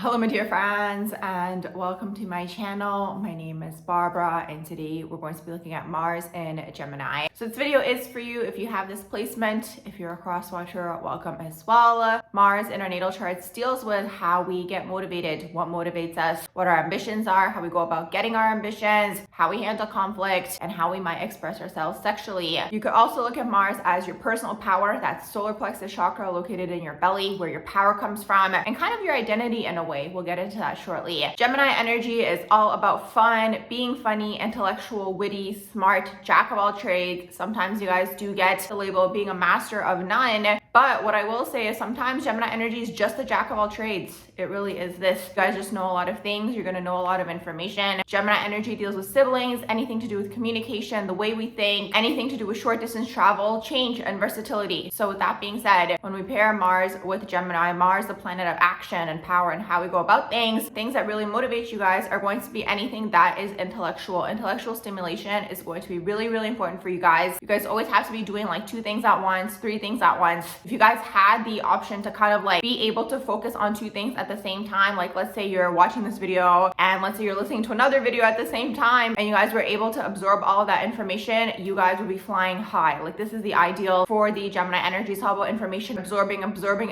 Hello my dear friends and welcome to my channel. My name is Barbara and today we're going to be looking at Mars in Gemini. So this video is for you if you have this placement. If you're a cross watcher, welcome as well. Mars in our natal charts deals with how we get motivated, what motivates us, what our ambitions are, how we go about getting our ambitions, how we handle conflict, and how we might express ourselves sexually. You could also look at Mars as your personal power, that solar plexus chakra located in your belly where your power comes from, and kind of your identity in a way. We'll get into that shortly. Gemini energy is all about fun, being funny, intellectual, witty, smart, jack of all trades. Sometimes you guys do get the label of being a master of none. But what I will say is sometimes Gemini energy is just the jack of all trades. It really is this. You guys just know a lot of things. You're going to know a lot of information. Gemini energy deals with siblings, anything to do with communication, the way we think, anything to do with short distance travel, change, and versatility. So with that being said, when we pair Mars with Gemini, Mars, the planet of action and power and how we go about things that really motivate you guys are going to be anything that is intellectual. Intellectual stimulation is going to be really, really important for you guys. You guys always have to be doing like 2 things at once, 3 things at once. If you guys had the option to kind of like be able to focus on 2 things at the same time, like let's say you're watching this video and let's say you're listening to another video at the same time and you guys were able to absorb all of that information, you guys would be flying high. Like this is the ideal for the Gemini energy. It's all about information, absorbing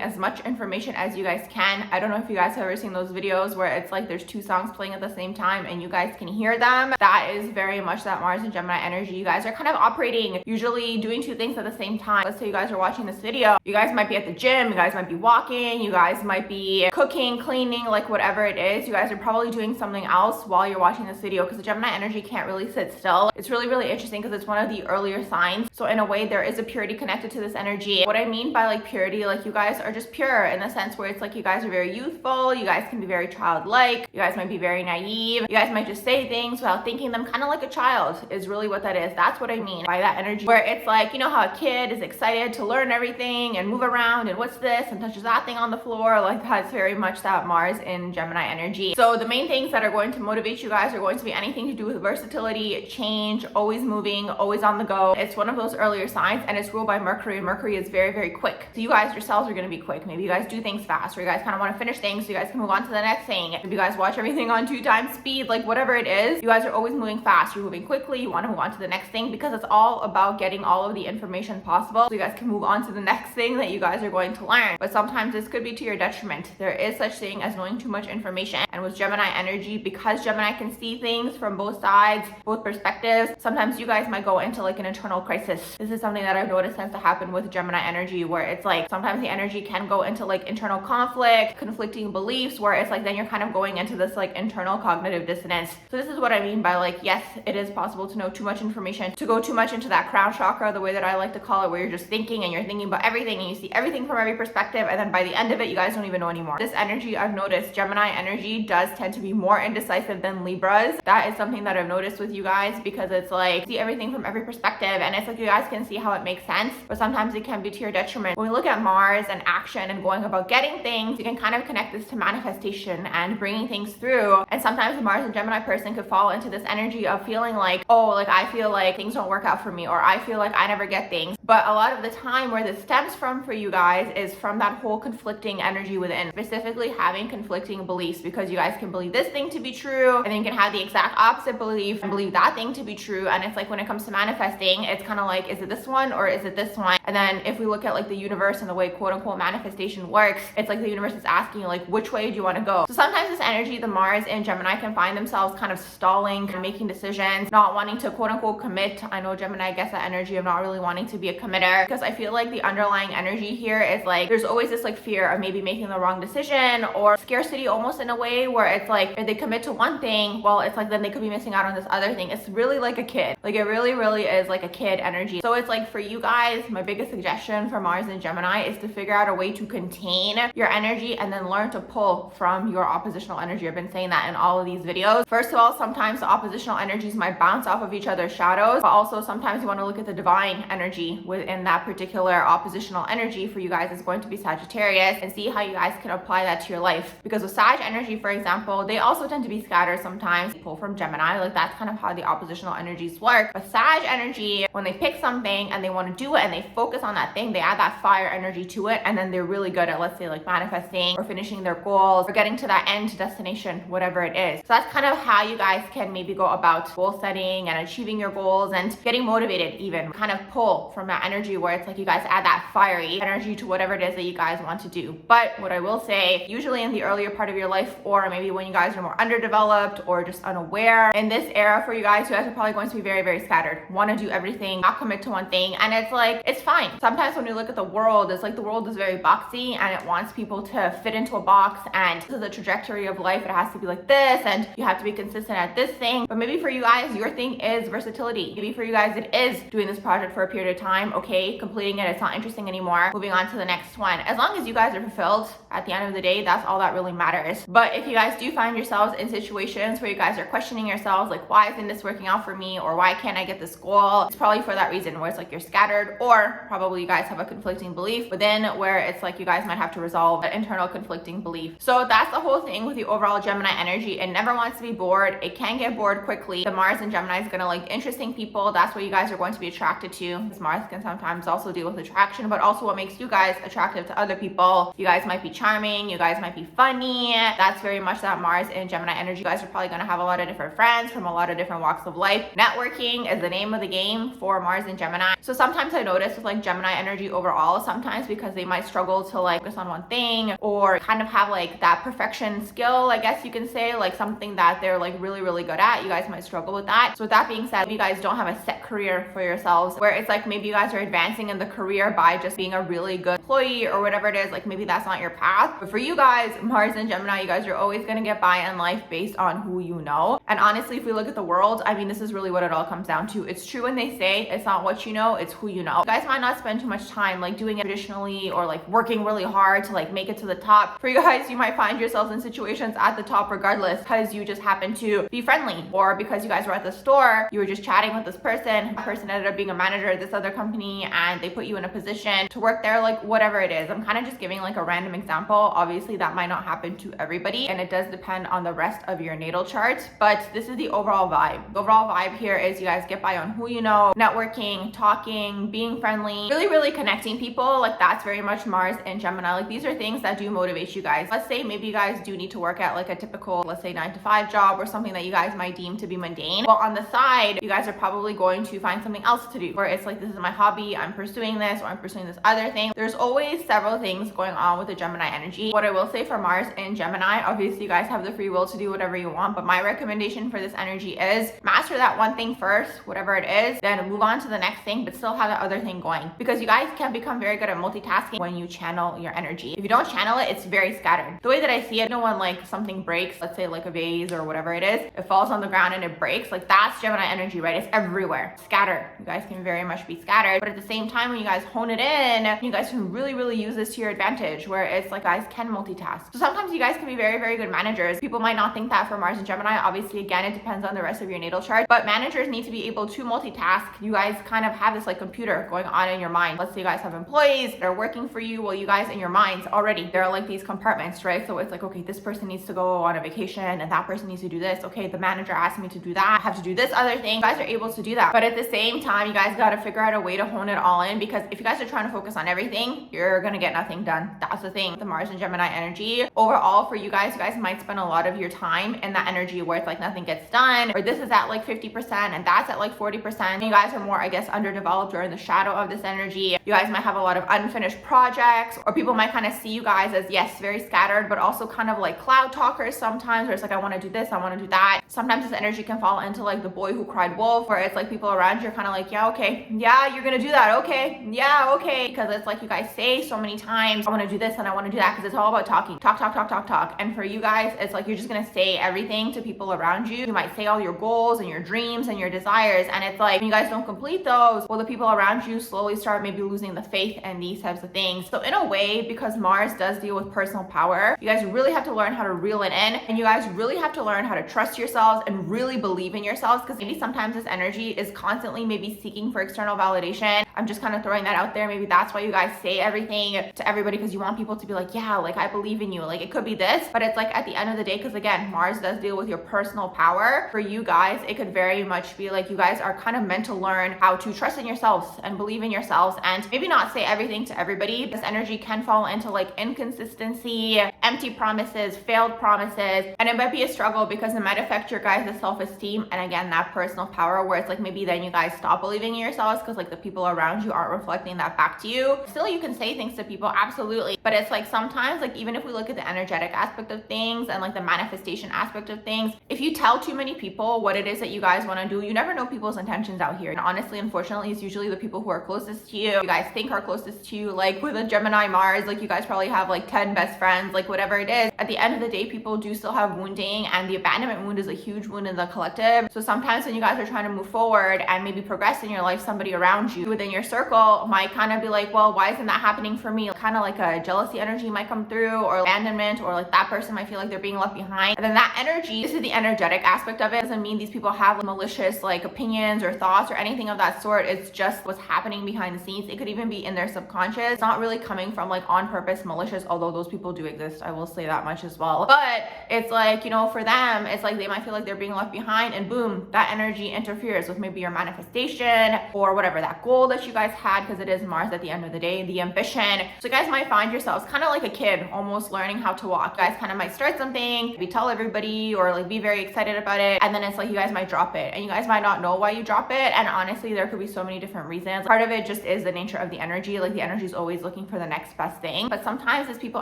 as much information as you guys can. I don't know if you guys have ever seen those videos where it's like there's 2 songs playing at the same time and you guys can hear them. That is very much that Mars and Gemini energy. You guys are kind of operating, usually doing 2 things at the same time. Let's say you guys are watching this video. You guys might be at the gym, you guys might be walking, you guys might be cooking, cleaning, like whatever it is. You guys are probably doing something else while you're watching this video because the Gemini energy can't really sit still. It's really, really interesting because it's one of the earlier signs. So in a way, there is a purity connected to this energy. What I mean by like purity, like you guys are just pure in the sense where it's like you guys are very youthful, you guys can be very childlike, you guys might be very naive, you guys might just say things without thinking them, kind of like a child is really what that is. That's what I mean by that energy, where it's like, you know how a kid is excited to learn everything and move around and what's this and touches that thing on the floor, like that's very much that Mars in Gemini energy. So the main things that are going to motivate you guys are going to be anything to do with versatility, change, always moving, always on the go. It's one of those earlier signs and it's ruled by Mercury, and Mercury is very, very quick. So you guys yourselves are going to be quick. Maybe you guys do things fast, or you guys kind of want to finish things so you guys can move on to the next thing. If you guys watch everything on 2 times speed, like whatever it is, you guys are always moving fast. You're moving quickly. You want to move on to the next thing because it's all about getting all of the information possible so you guys can move on to the next thing that you guys are going to learn. But sometimes this could be to your detriment. There is such thing as knowing too much information. And with Gemini energy, because Gemini can see things from both sides, both perspectives, sometimes you guys might go into like an internal crisis. This is something that I've noticed tends to happen with Gemini energy, where it's like sometimes the energy can go into like internal conflict, conflicting beliefs, where it's like then you're kind of going into this like internal cognitive dissonance. So this is what I mean by like, yes, it is possible to know too much information, to go too much into that crown chakra, the way that I like to call it, where you're just thinking and you're thinking about everything and you see everything from every perspective, and then by the end of it, you guys don't even know anymore. This energy, I've noticed Gemini energy does tend to be more indecisive than Libras. That is something that I've noticed with you guys because it's like see everything from every perspective and it's like you guys can see how it makes sense, but sometimes it can be to your detriment. When we look at Mars and action and going about getting things, you can kind of connect this to manifestation and bringing things through. And sometimes the Mars and Gemini person could fall into this energy of feeling like, oh, like I feel like things don't work out for me, or I feel like I never get things. But a lot of the time where this stems from for you guys is from that whole conflicting energy within, specifically having conflicting beliefs, because you guys can believe this thing to be true and then you can have the exact opposite belief and believe that thing to be true. And it's like when it comes to manifesting, it's kind of like, is it this one or is it this one? And then if we look at like the universe and the way quote unquote manifestation works, it's like the universe is asking you like, which way do you want to go? So sometimes this energy, the Mars and Gemini, can find themselves kind of stalling, making decisions, not wanting to quote unquote commit. I know Gemini gets that energy of not really wanting to be a committer, because I feel like the underlying energy here is like there's always this like fear of maybe making the wrong decision, or scarcity almost in a way where it's like if they commit to one thing, well, it's like then they could be missing out on this other thing. It's really like a kid. Like it really, really is like a kid energy. So it's like for you guys, my biggest suggestion for Mars and Gemini is to figure out a way to contain your energy and then learn to pull from your oppositional energy. I've been saying that in all of these videos. First of all, sometimes the oppositional energies might bounce off of each other's shadows, but also sometimes you want to look at the divine energy within that particular oppositional energy for you guys is going to be Sagittarius, and see how you guys can apply that to your life. Because with Sag energy, for example, they also tend to be scattered sometimes. They pull from Gemini, like that's kind of how the oppositional energies work. But Sag energy, when they pick something and they want to do it and they focus on that thing, they add that fire energy to it, and then they're really good at, let's say, like manifesting or finishing their goals or getting to that end destination, whatever it is. So that's kind of how you guys can maybe go about goal setting and achieving your goals and getting motivated, even kind of pull from that energy where it's like you guys add that fiery energy to whatever it is that you guys want to do. But what I will say, usually in the earlier part of your life, or maybe when you guys are more underdeveloped or just unaware, in this era for you guys are probably going to be very, very scattered, want to do everything, not commit to one thing. And it's like, it's fine. Sometimes when you look at the world, it's like the world is very boxy and it wants people to fit into a box, and this is the trajectory of life. It has to be like this, and you have to be consistent at this thing. But maybe for you guys, your thing is versatility. Maybe for you guys, it is doing this project for a period of time. Okay, completing it, it's not interesting anymore. Moving on to the next one. As long as you guys are fulfilled at the end of the day, that's all that really matters. But if you guys do find yourselves in situations where you guys are questioning yourselves, like, why isn't this working out for me? Or why can't I get this goal? It's probably for that reason, where it's like you're scattered, or probably you guys have a conflicting belief within, where it's like you guys might have to resolve an internal conflicting belief. So that's the whole thing with the overall Gemini energy. It never wants to be bored. It can get bored quickly. The Mars in Gemini is going to like interesting people. That's what you guys are going to be attracted to, because Mars can sometimes also deal with attraction, but also what makes you guys attractive to other people. You guys might be charming. You guys might be funny. That's very much that Mars in Gemini energy. You guys are probably going to have a lot of different friends from a lot of different walks of life. Networking is the name of the game for Mars in Gemini. So sometimes I notice with like Gemini energy overall, sometimes because they might struggle to like focus on one thing, or kind of have like that perfection skill, I guess you can say, like something that they're like really, really good at. You guys might struggle with that. So with that being said, if you guys don't have a set career for yourselves, where it's like maybe you guys are advancing in the career by just being a really good employee or whatever it is, like maybe that's not your path. But for you guys, Mars and Gemini, you guys are always going to get by in life based on who you know. And honestly, if we look at the world, I mean, this is really what it all comes down to. It's true when they say it's not what you know, it's who you know. You guys might not spend too much time like doing it traditionally or like working really hard to like make it to the top. For you guys, you might find yourselves in situations at the top regardless, because you just happen to be friendly, or because you guys were at the store, you were just chatting with this person. That person ended up being a manager at this other company and they put you in a position to work there, like whatever it is. I'm kind of just giving like a random example. Obviously that might not happen to everybody, and it does depend on the rest of your natal chart, but this is the overall vibe. The overall vibe here is you guys get by on who you know, networking, talking, being friendly, really, really connecting people. Like that's very much Mars and Gemini. Like these are things that do motivate you guys. Let's say maybe you guys do need to work at like a typical, let's say 9-to-5 job or something that you guys might deem to be mundane. Well, on the side, you guys are probably going to find something else to do, where it's like, this is my hobby, I'm pursuing this, or I'm pursuing this other thing. There's always several things going on with the Gemini energy. What I will say for Mars and Gemini, obviously you guys have the free will to do whatever you want, but my recommendation for this energy is master that one thing first, whatever it is, then move on to the next thing, but still have that other thing going, because you guys can become very good at multitasking when you channel your energy. If you don't channel it, it's very scattered. The way that I see it, when like something breaks, let's say like a vase or whatever it is, it falls on the ground and it breaks, like that's Gemini energy, right? It's everywhere, scattered. You guys can very much be scattered, but at the same time, when you guys hone it in, you guys can really, really use this to your advantage, where it's like guys can multitask. So sometimes you guys can be very, very good managers. People might not think that for Mars and Gemini. Obviously, again, it depends on the rest of your natal chart, but managers need to be able to multitask. You guys kind of have this like computer going on in your mind. Let's say you guys have employees that are working for you. Well, you guys in your minds already, there are like these compartments, right? So it's like, okay, this person needs to go on a vacation and that person needs to do this. Okay, the manager asked me to do that. I have to do this other thing. You guys are able to do that. But at the same time, you guys got to figure out a way to hone it all in, because if you guys are trying to focus on everything, you're going to get nothing done. That's the thing. The Mars and Gemini energy overall for you guys might spend a lot of your time in that energy where it's like nothing gets done, or this is at like 50% and that's at like 40%. You guys are more, I guess, underdeveloped or in the shadow of this energy. You guys might have a lot of unfinished projects, or people might kind of see you guys as, yes, very scattered, but also kind of like cloud talkers sometimes, where it's like, I want to do this, I want to do that. Sometimes this energy can fall into like the boy who cried wolf, where it's like people around you are kind of like, yeah, okay, yeah, you're gonna do that, okay, yeah, okay, because it's like you guys say so many times, I want to do this and I want to do that, because it's all about talking, talk. And for you guys, it's like you're just gonna say everything to people around you. You might say all your goals and your dreams and your desires, and it's like when you guys don't complete those, well, the people around you slowly start maybe losing the faith in these types of things. So in a way, because Mars does deal with personal power, you guys really have to learn how to reel it in, and you guys really have to learn how to trust yourselves and really believe in yourselves, because maybe sometimes this energy is constantly maybe seeking for external validation. I'm just kind of throwing that out there. Maybe that's why you guys say everything to everybody, because you want people to be like, yeah, like I believe in you. Like it could be this, but it's like at the end of the day, because again, Mars does deal with your personal power. For you guys, it could very much be like you guys are kind of meant to learn how to trust in yourselves and believe in yourselves, and maybe not say everything to everybody. This energy can fall into like inconsistency, empty promises, failed promises, and it might be a struggle because it might affect your guys' self-esteem and again that personal power, where it's like maybe then you guys stop believing in yourselves because like the people around you aren't reflecting that back to you. Still, you can say things to people, absolutely, but it's like sometimes, like even if we look at the energetic aspect of things and like the manifestation aspect of things, if you tell too many people what it is that you guys want to do, you never know people's intentions out here. And honestly, unfortunately, it's usually the people who are closest to you guys think are closest to you. Like with a Gemini Mars, like you guys probably have like 10 best friends, like whatever it is. At the end of the day, people do still have wounding, and the abandonment wound is a huge wound in the collective. So sometimes when you guys are trying to move forward and maybe progress in your life, somebody around you within your circle might kind of be like, well, why isn't that happening for me? Kind of like a jealousy energy might come through, or abandonment, or like that person might feel like they're being left behind. And then that energy, this is the energetic aspect of it. It doesn't mean these people have like, malicious like opinions or thoughts or anything of that sort. It's just what's happening behind the scenes. It could even be in their subconscious. It's not really coming from like on purpose malicious, although those people do exist, I will say that much as well. But it's like, you know, for them, it's like they might feel like they're being left behind, and boom, that energy interferes with maybe your manifestation or whatever that goal that you guys had, because it is Mars at the end of the day, the ambition. So you guys might find yourselves kind of like a kid almost learning how to walk. You guys kind of might start something, maybe tell everybody or like be very excited about it, and then it's like you guys might drop it, and you guys might not know why you drop it. And honestly, there could be so many different reasons. Part of it just is the nature of the energy. Like the energy is always looking for the next best thing, but sometimes it's people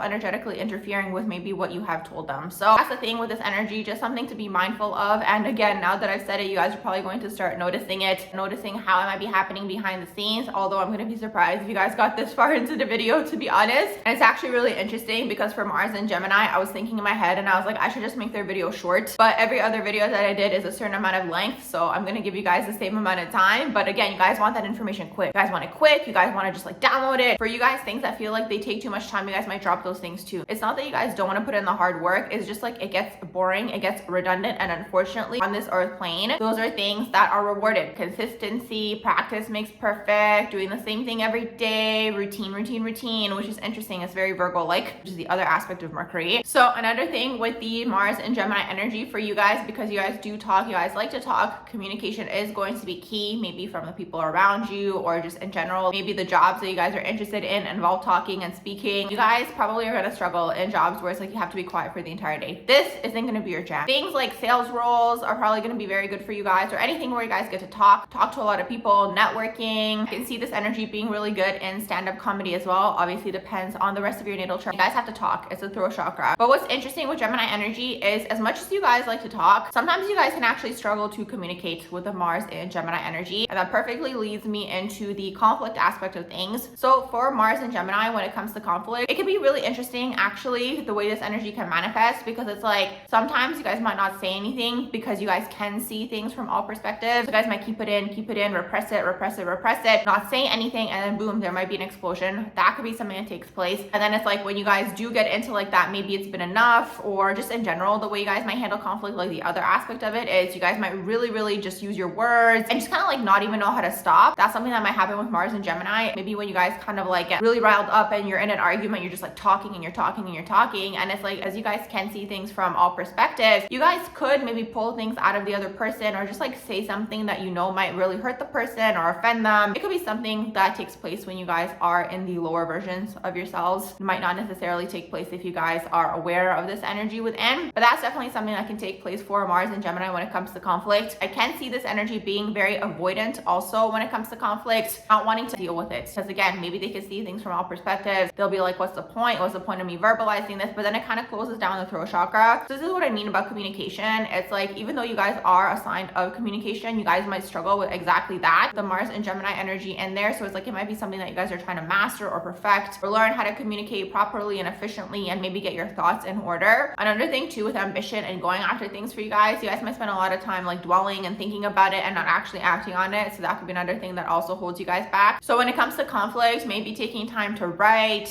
energetically interfering with maybe what you have told them. So that's the thing with this energy, just something to be mindful of. And again, now that I've said it, you guys are probably going to start noticing it, noticing how it might be happening behind the scenes. Although I'm going to be surprised if you guys got this far into the video, to be honest. And it's actually really interesting because for Mars and Gemini, I was thinking in my head and I was like, I should just make their video short, but every other video that I did is a certain amount of length, so I'm going to give you guys the same amount of time. But again, you guys want that information quick. You guys want it quick. You guys want to just like download it. For you guys, things that feel like they take too much time, you guys might drop those things too. It's not that you guys don't want to put in the hard work. It's just like it gets boring, it gets redundant, and unfortunately on this earth plane, those are things that are rewarded. Consistency, practice makes perfect, doing the same thing every day, routine, which is interesting. It's very Virgo like, which is the other aspect of Mercury. So another thing with the Mars and Gemini energy for you guys, because you guys do talk, you guys like to talk, communication is going to be key, maybe from the people around you or just in general, maybe the jobs that you guys are interested in involve talking and speaking. You guys probably are going to struggle in jobs where it's like you have to be quiet for the entire day. This isn't going to be your jam. Things like sales roles are probably going to be very good for you guys, or anything where you guys get to talk to a lot of people, networking. I can see this energy being really good in stand-up comedy as well. Obviously depends on the rest of your natal chart. You guys have to talk. It's a throat chakra. But what's interesting with Gemini energy is, as much as you guys like to talk, sometimes you guys can actually struggle to communicate with the Mars and Gemini energy. And that perfectly leads me into the conflict aspect of things. So for Mars and Gemini, when it comes to conflict, it can be really interesting actually the way this energy can manifest, because it's like sometimes you guys might not say anything because you guys can see things from all perspectives. You guys might keep it in, repress it, not say anything, and then boom, there might be an explosion. That could be something that takes place. And then it's like when you guys do get into like that, maybe it's been enough, or just in general, the way you guys might handle conflict, like the other aspect of it is you guys might really just use your words and just kind of like not even know how to stop. That's something that might happen with Mars and Gemini. Maybe when you guys kind of like get really riled up and you're in an argument, you're just like talking, and it's like, as you guys can see things from all perspectives, you guys could maybe pull things out of the other person, or just like say something that you know might really hurt the person or offend them. It could be something that takes place when you guys are in the lower versions of yourselves. It might not necessarily take place if you guys are aware of this energy within, but that's definitely something that can take place for Mars and Gemini when it comes to conflict. I can see this energy being very avoidant also when it comes to conflict, not wanting to deal with it, because again, maybe they can see things from all perspectives. They'll be like, what's the point of me verbalizing this? But then it kind of closes down the throat chakra. So this is what I mean about communication. It's like, even though you guys are a sign of communication, you guys might struggle with exactly that, the Mars and Gemini energy in there. So it's like it might be something that you guys are trying to master or perfect, or learn how to communicate properly and efficiently, and maybe get your thoughts in order. Another thing too with ambition and going after things for you guys might spend a lot of time like dwelling and thinking about it and not actually acting on it. So that could be another thing that also holds you guys back. So when it comes to conflict, maybe taking time to write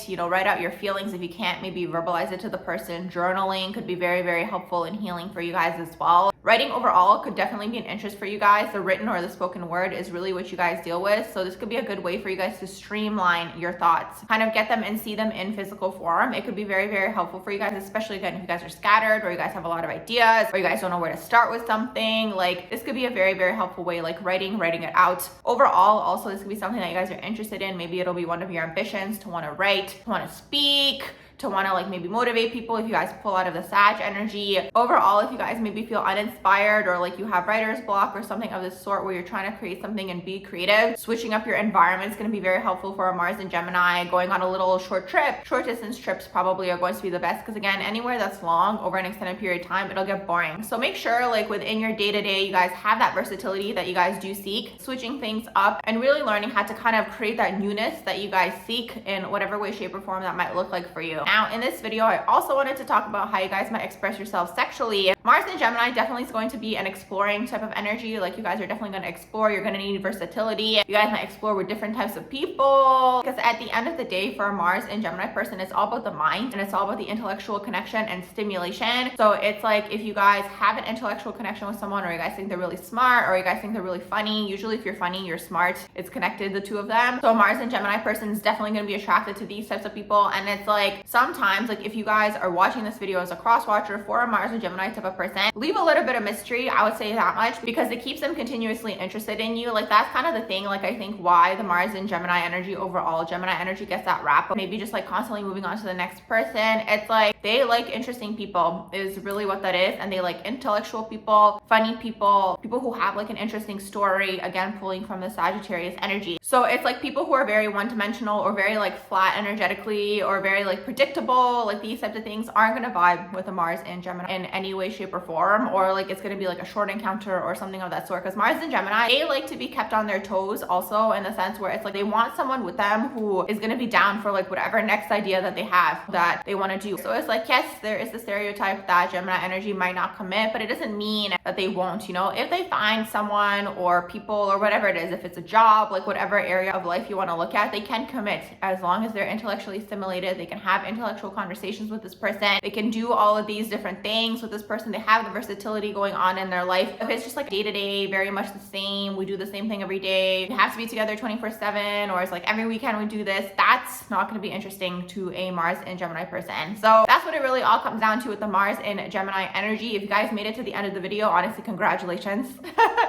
out your feelings. If you can't maybe verbalize it to the person, journaling could be very helpful and healing for you guys as well. Writing overall could definitely be an interest for you guys. The written or the spoken word is really what you guys deal with. So this could be a good way for you guys to streamline your thoughts, kind of get them and see them in physical form. It could be very, very helpful for you guys, especially again, if you guys are scattered or you guys have a lot of ideas or you guys don't know where to start with something. Like this could be a very, very helpful way, like writing it out. Overall, also, this could be something that you guys are interested in. Maybe it'll be one of your ambitions to want to write, to want to speak, to want to like maybe motivate people if you guys pull out of the Sag energy. Overall, if you guys maybe feel uninspired or like you have writer's block or something of this sort where you're trying to create something and be creative, switching up your environment is going to be very helpful for a Mars in Gemini. Going on a little short trip, short distance trips probably are going to be the best, because again, anywhere that's long over an extended period of time, it'll get boring. So make sure like within your day-to-day, you guys have that versatility that you guys do seek, switching things up and really learning how to kind of create that newness that you guys seek in whatever way, shape, or form that might look like for you. Now, in this video, I also wanted to talk about how you guys might express yourselves sexually. Mars in Gemini definitely is going to be an exploring type of energy. Like you guys are definitely going to explore. You're going to need versatility. You guys might explore with different types of people, because at the end of the day, for a Mars in Gemini person, it's all about the mind and it's all about the intellectual connection and stimulation. So it's like if you guys have an intellectual connection with someone, or you guys think they're really smart, or you guys think they're really funny, usually if you're funny, you're smart, it's connected, the two of them. So a Mars in Gemini person is definitely going to be attracted to these types of people. And it's like sometimes, like if you guys are watching this video as a cross watcher for a Mars and Gemini type of person, leave a little bit of mystery. I would say that much, because it keeps them continuously interested in you. Like that's kind of the thing. Like I think why the Mars and Gemini energy, overall Gemini energy, gets that rap, maybe just like constantly moving on to the next person. It's like they like interesting people is really what that is, and they like intellectual people, funny people, people who have like an interesting story, again pulling from the Sagittarius energy. So it's like people who are very one-dimensional or very like flat energetically or very like predictable, like these types of things aren't going to vibe with a Mars in Gemini in any way, shape, or form, or like it's going to be like a short encounter or something of that sort. Because Mars in Gemini, they like to be kept on their toes also, in the sense where it's like they want someone with them who is going to be down for like whatever next idea that they have that they want to do. So it's like, yes, there is the stereotype that Gemini energy might not commit, but it doesn't mean that they won't, you know. If they find someone or people or whatever it is, if it's a job, like whatever area of life you want to look at, they can commit as long as they're intellectually stimulated. They can have intellectual conversations with this person. They can do all of these different things with this person. They have the versatility going on in their life. If it's just like day to day, very much the same, we do the same thing every day, we have to be together 24/7, or it's like every weekend we do this, that's not going to be interesting to a Mars in Gemini person. So that's what it really all comes down to with the Mars in Gemini energy. If you guys made it to the end of the video, honestly, congratulations.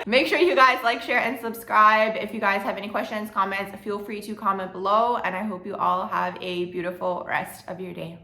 Make sure you guys like, share, and subscribe. If you guys have any questions, comments, feel free to comment below, and I hope you all have a beautiful rest of your day.